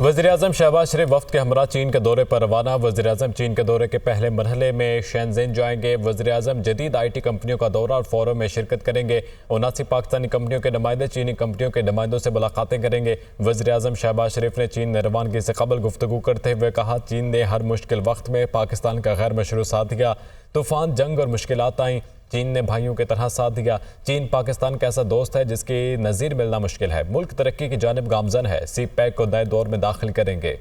वज़ीर-ए-आज़म शहबाज शरीफ वफ्द के हमरा चीन के दौरे पर रवाना। वज़ीर-ए-आज़म चीन के दौरे के पहले मरहले में शेंज़ेन जाएंगे। वज़ीर-ए-आज़म जदीद IT कंपनियों का दौरा और फोरम में शिरकत करेंगे। 79 पाकिस्तानी कंपनियों के नुमाइंदे चीनी कंपनियों के नुमाइंदों से मुलाकातें करेंगे। वज़ीर-ए-आज़म शहबाज शरीफ ने चीन में रवानगी से कबल गुफ्तगू करते हुए कहा, चीन ने हर मुश्किल वक्त में पाकिस्तान का गैर मशरू साथ दिया। तूफान, जंग और मुश्किलात आई, चीन ने भाइयों की तरह साथ दिया। चीन पाकिस्तान का ऐसा दोस्त है जिसकी नज़ीर मिलना मुश्किल है। मुल्क तरक्की की जानिब गामजन है। CPEC को नए दौर में दाखिल करेंगे।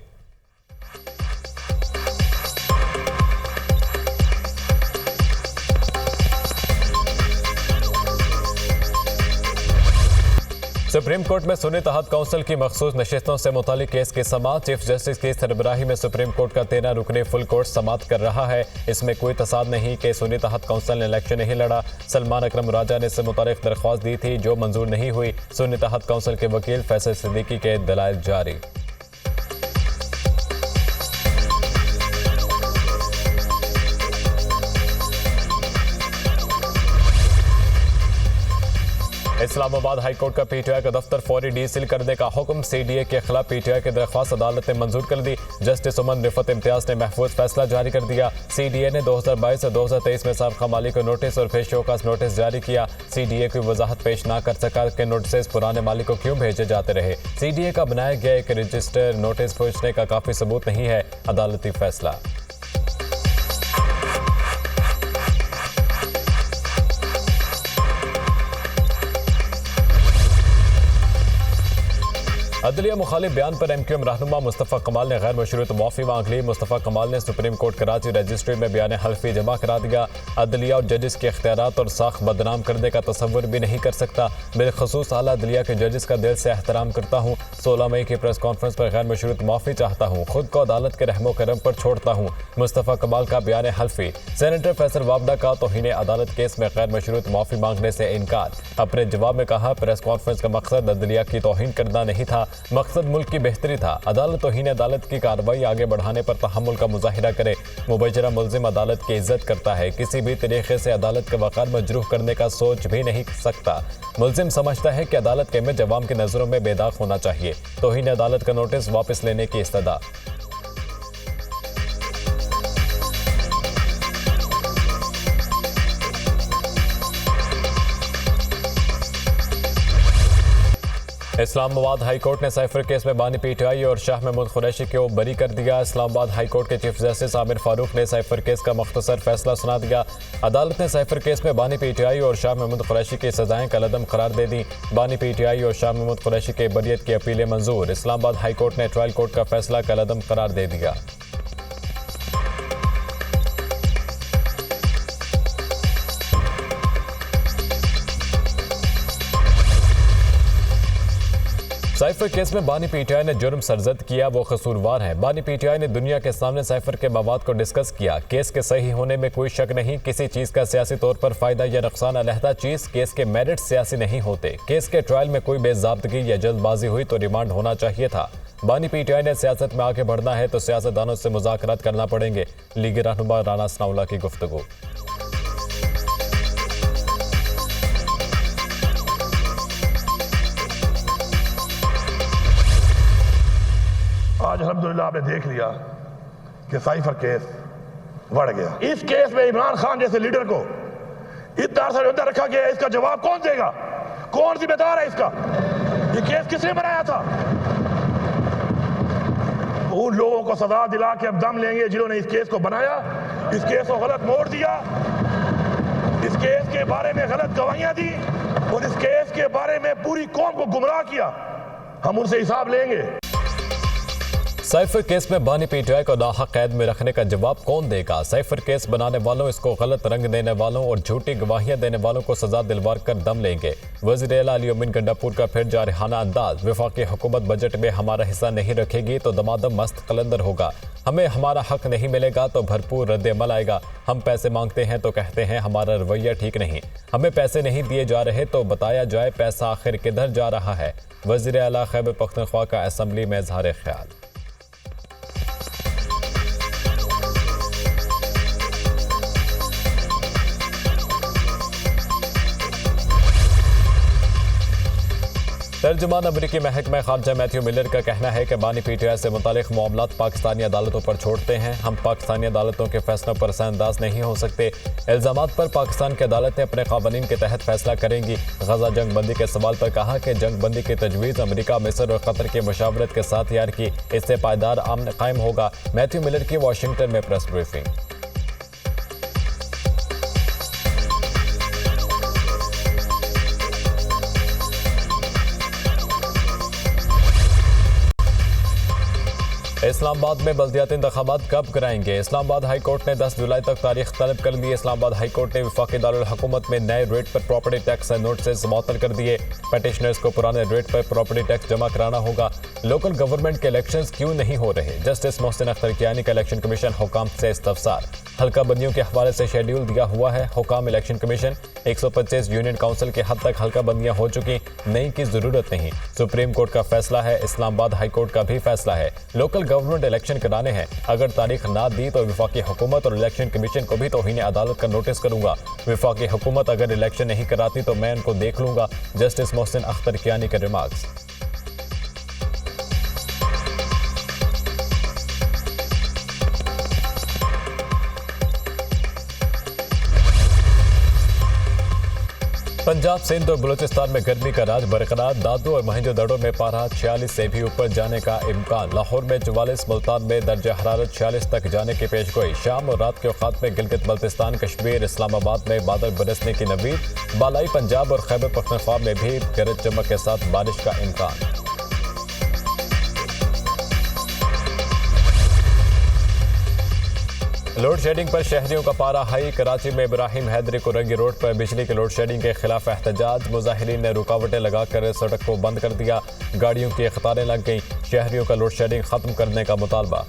सुप्रीम कोर्ट में सुन्नी तहत काउंसिल की मखसूस नशिस्तों से मुतालिक केस की समाअत। चीफ जस्टिस की सरबराही में सुप्रीम कोर्ट का 13 रुकनी फुल कोर्ट समाअत कर रहा है। इसमें कोई तसाद नहीं कि सुन्नी तहत काउंसिल ने इलेक्शन नहीं लड़ा। सलमान अकरम राजा ने इससे मुतालिक दरख्वास्त दी थी जो मंजूर नहीं हुई। सुन्नी तहत काउंसिल के वकील फैसल सिद्दीकी के दलाइल जारी। इस्लामाबाद हाईकोर्ट का PTI का दफ्तर फौरी डीसील करने का हुक्म। CDA के खिलाफ PTI की दरख्वास्त अदालत ने मंजूर कर दी। जस्टिस उमन रिफत इम्तियाज ने महफूज फैसला जारी कर दिया। CDA ने 2022 से 2023 में साबका मालिक को नोटिस और फिर शोकास नोटिस जारी किया। CDA की वजाहत पेश ना कर सका कि नोटिस पुराने मालिक को क्यों भेजे जाते रहे। CDA का बनाया गया एक रजिस्टर नोटिस पहुंचने का काफी सबूत नहीं है। अदालती फैसला। अदलिया मुखालिफ बयान पर MQM रहनुमा मुस्तफ़ा कमाल ने गैर मशरूत माफ़ी मांग ली। मुस्तफ़ा कमाल ने सुप्रीम कोर्ट कराची रजिस्ट्री में बयान हल्फी जमा करा दिया। अदलिया और जजेस के इख्तियारात और साख बदनाम करने का तस्वुर भी नहीं कर सकता। बिलखसूस आला अदलिया के जजेस का दिल से एहतराम करता हूँ। 16 मई की प्रेस कॉन्फ्रेंस पर गैर मशरूत माफ़ी चाहता हूँ। खुद को अदालत के रहमो करम पर छोड़ता हूँ। मुस्तफ़ा कमाल का बयान हल्फी। सेनेटर फैसल वाबडा का तौहीन अदालत केस में गैर मशरूत माफ़ी मांगने से इनकार। अपने जवाब में कहा, प्रेस कॉन्फ्रेंस का मकसद अदलिया की तौहीन करना नहीं था, मकसद मुल्क की बेहतरी था। अदालत तौहीन अदालत की कार्रवाई आगे बढ़ाने पर तहम्मुल का मुजाहिरा करे। मुबजरा मुल्जिम अदालत की इज्जत करता है, किसी भी तरीके से अदालत का वक़ार मजरूह करने का सोच भी नहीं सकता। मुल्जिम समझता है कि अदालत के इमेज अवाम की नज़रों में बेदाग होना चाहिए। तौहीन अदालत का नोटिस वापस लेने की इस्तदा। इस्लामाबाद हाईकोर्ट ने साइफर केस में बानी PTI और शाह महमूद कुरैशी को बरी कर दिया। इस्लामाबाद हाईकोर्ट के चीफ जस्टिस आमिर फारूक ने साइफर केस का मुख्तसर फैसला सुना दिया। अदालत ने साइफर केस में बानी PTI और शाह महमूद कुरैशी की सजाएं कलअदम करार दे दी। बानी PTI और शाह महमूद कुरैशी के बरियत की अपीलें मंजूर। इस्लामाबाद हाईकोर्ट ने ट्रायल कोर्ट का फैसला कलअदम करार दे दिया। साइफर केस में बानी PTI ने जुर्म सरजद किया, वो कसूरवार है। बानी PTI ने दुनिया के सामने साइफर के मवाद को डिस्कस किया। केस के सही होने में कोई शक नहीं। किसी चीज़ का सियासी तौर पर फायदा या नुकसान अलहदा चीज़। केस के मेरिट सियासी नहीं होते। केस के ट्रायल में कोई बेज़ाब्तगी या जल्दबाजी हुई तो रिमांड होना चाहिए था। बानी PTI ने सियासत में आगे बढ़ना है तो सियासतदानों से मुज़ाकरात करना पड़ेंगे। लीगी रहनुमा राना सनाउल्लाह की गुफ्तगू। आज अल्हम्दुलिल्लाह आपने देख लिया कि साइफर केस बढ़ गया। इस केस में इमरान खान जैसे लीडर को इतना अरसा अंदर रखा गया। इसका जवाब कौन देगा? कौन जिम्मेदार है इसका? ये केस किसने बनाया था? उन लोगों को सजा दिला के अब दम लेंगे जिन्होंने इस केस को बनाया, इस केस को गलत मोड़ दिया, इस केस के बारे में गलत गवाहियां दी और इस केस के बारे में पूरी कौम को गुमराह किया। हम उनसे हिसाब लेंगे। साइफर केस में बानी PTI को नाहक कैद में रखने का जवाब कौन देगा? साइफर केस बनाने वालों, इसको गलत रंग देने वालों और झूठी गवाहियां देने वालों को सजा दिलवा कर दम लेंगे। वज़ीर आला अली अमीन गंडापुर का फिर जारहाना अंदाज। वफाकी हुकूमत बजट में हमारा हिस्सा नहीं रखेगी तो दमादम मस्त कलंदर होगा। हमें हमारा हक नहीं मिलेगा तो भरपूर रद्द-ए-अमल आएगा। हम पैसे मांगते हैं तो कहते हैं हमारा रवैया ठीक नहीं। हमें पैसे नहीं दिए जा रहे तो बताया जाए पैसा आखिर किधर जा रहा है। वज़ीर आला खैबर पख्तूनख्वा का असम्बली में इज़हार ख्याल। तर्जुमान अमरीकी महकमा खारजा मैथ्यू मिलर का कहना है कि बानी PTI से मुतालिक मामलात पाकिस्तानी अदालतों पर छोड़ते हैं। हम पाकिस्तानी अदालतों के फैसलों पर असरअंदाज नहीं हो सकते। इल्जामात पर पाकिस्तान की अदालतें अपने कानून के तहत फैसला करेंगी। गजा जंग बंदी के सवाल पर कहा कि जंग बंदी की तजवीज़ अमरीका, मिस्र और कतर की मुशावरत के साथ तैयार की। इससे पायदार अमन कायम होगा। मैथ्यू मिलर की वाशिंगटन में प्रेस ब्रीफिंग। इस्लामाबाद में बल्दियाती इंतखाबात कब कराएंगे? इस्लामाबाद हाई कोर्ट ने 10 जुलाई तक तारीख तलब कर ली। इस्लामाबाद हाई कोर्ट ने वफाकी दारुल हुकूमत में नए रेट पर प्रॉपर्टी टैक्स नोटिस मुअत्तल कर दिए। पिटिशनर्स को पुराने रेट पर प्रॉपर्टी टैक्स जमा कराना होगा। लोकल गवर्नमेंट के इलेक्शंस क्यों नहीं हो रहे? जस्टिस मोहसिन अख्तर कियानी का इलेक्शन कमीशन हुकाम से इस्तफसार। हल्का बंदियों के हवाले से शेड्यूल दिया हुआ है हुकाम इलेक्शन कमीशन। 125 यूनियन काउंसिल के हद तक हल्का बंदियां हो चुकी, नई की जरूरत नहीं। सुप्रीम कोर्ट का फैसला है, इस्लामाबाद हाई कोर्ट का भी फैसला है। लोकल गवर्नमेंट इलेक्शन कराने हैं। अगर तारीख ना दी तो वफाकी हुकूमत और इलेक्शन कमीशन को भी तौहीन अदालत का नोटिस करूंगा। वफाकी हुकूमत अगर इलेक्शन नहीं कराती तो मैं उनको देख लूंगा। जस्टिस मोहसिन अख्तर कियानी के रिमार्क्स। पंजाब, सिंध और बलूचिस्तान में गर्मी का राज बरकरार। दादू और मोहनजोदड़ो में पारा 46 से भी ऊपर जाने का इम्कान। लाहौर में 44, मुल्तान में दर्जा हरारत 46 तक जाने की पेशगोई। शाम और रात के औकात में गिलगित बल्तिस्तान, कश्मीर, इस्लामाबाद में बादल बरसने की नवीद। बालाई पंजाब और खैबर पख्तूनख्वा में भी गरज चमक के साथ बारिश का इम्कान। लोड शेडिंग पर शहरियों का पारा हाई। कराची में इब्राहिम हैदरी को रंगी रोड पर बिजली की लोड शेडिंग के खिलाफ एहतजाज। मुजाहिरीन ने रुकावटें लगाकर सड़क को बंद कर दिया। गाड़ियों की कतारें लग गईं। शहरियों का लोड शेडिंग खत्म करने का मुतालबा।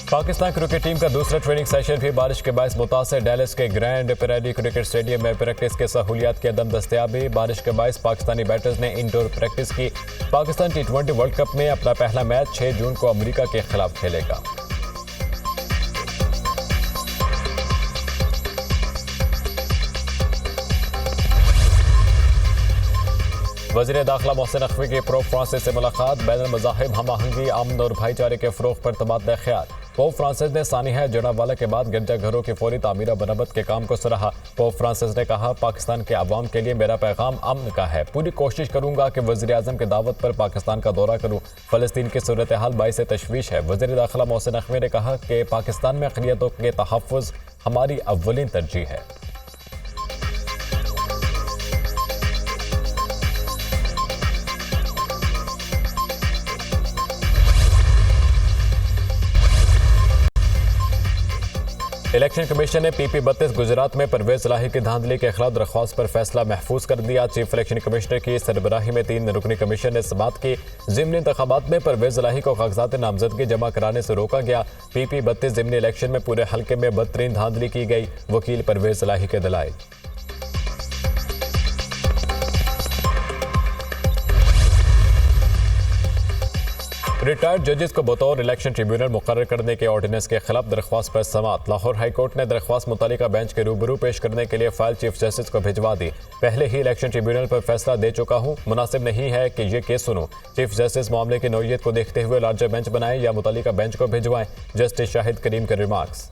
पाकिस्तान क्रिकेट टीम का दूसरा ट्रेनिंग सेशन भी बारिश के बायस मुतासर। डेलस के ग्रैंड प्रेरी क्रिकेट स्टेडियम में प्रैक्टिस के सहूलियात की अदम दस्तयाबी। बारिश के बायस पाकिस्तानी बैटर्स ने इंडोर प्रैक्टिस की। पाकिस्तान T20 वर्ल्ड कप में अपना पहला मैच 6 जून को अमेरिका के खिलाफ खेलेगा। वज़ीर दाखिला मोहसिन नकवी की पोप फ्रांसिस से मुलाकात। बैनुल मज़ाहिब हम आहंगी, अमन और भाईचारे के फ़रोग़ पर तबादला ख्याल। पोप फ्रांसिस ने सानिया जनावाला के बाद गिरजाघरों की फौरी तामीर मरम्मत के काम को सराहा। पोप फ्रांसिस ने कहा, पाकिस्तान के अवाम के लिए मेरा पैगाम अमन का है। पूरी कोशिश करूंगा कि वज़ीर आज़म की दावत पर पाकिस्तान का दौरा करूं। फ़लस्तीन की सूरत हाल बाइस तशवीश है। वज़ीर दाखिला मोहसिन नकवी ने कहा कि पाकिस्तान में अक़लियतों के तहफ़्फ़ुज़ हमारी अव्वलीन तरजीह है। इलेक्शन कमीशन ने PP32 गुजरात में परवेज इलाही की धांधली के खिलाफ दरख्वास्त पर फैसला महफूज कर दिया। चीफ इलेक्शन कमिश्नर की सरबराही में 3 रुकनी कमीशन ने समाअत की। ज़िमनी इंतखाबात में परवेज इलाही को कागजात नामजदगी जमा कराने से रोका गया। PP32 ज़िमनी इलेक्शन में पूरे हल्के में बदतरीन धांधली की गई। वकील परवेज इलाही के दलाइल। रिटायर्ड जजेस को बतौर इलेक्शन ट्रिब्यूनल मुकर्रर करने के ऑर्डिनेंस के खिलाफ दरख्वास्त पर समाअत। लाहौर हाई कोर्ट ने दरख्वास्त मुतालिका बेंच के रूबरू पेश करने के लिए फाइल चीफ जस्टिस को भिजवा दी। पहले ही इलेक्शन ट्रिब्यूनल पर फैसला दे चुका हूं, मुनासिब नहीं है कि ये केस सुनूं। चीफ जस्टिस मामले की नौयत को देखते हुए लार्जर बेंच बनाएं या मुतालिका बेंच को भिजवाएं। जस्टिस शाहिद करीम के रिमार्क्स।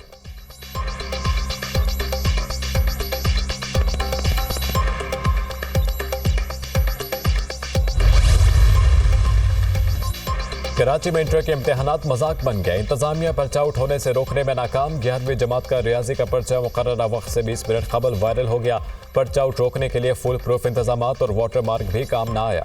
कराची में इंटर के इम्तिहानात मजाक बन गए। इंतजामिया पर्चा आउट होने से रोकने में नाकाम। 11वीं जमात का रियाजी का पर्चा मुकर्ररा वक्त से 20 मिनट कबल वायरल हो गया। पर्चा आउट रोकने के लिए फुल प्रूफ इंतजामात और वाटर मार्क भी काम ना आया।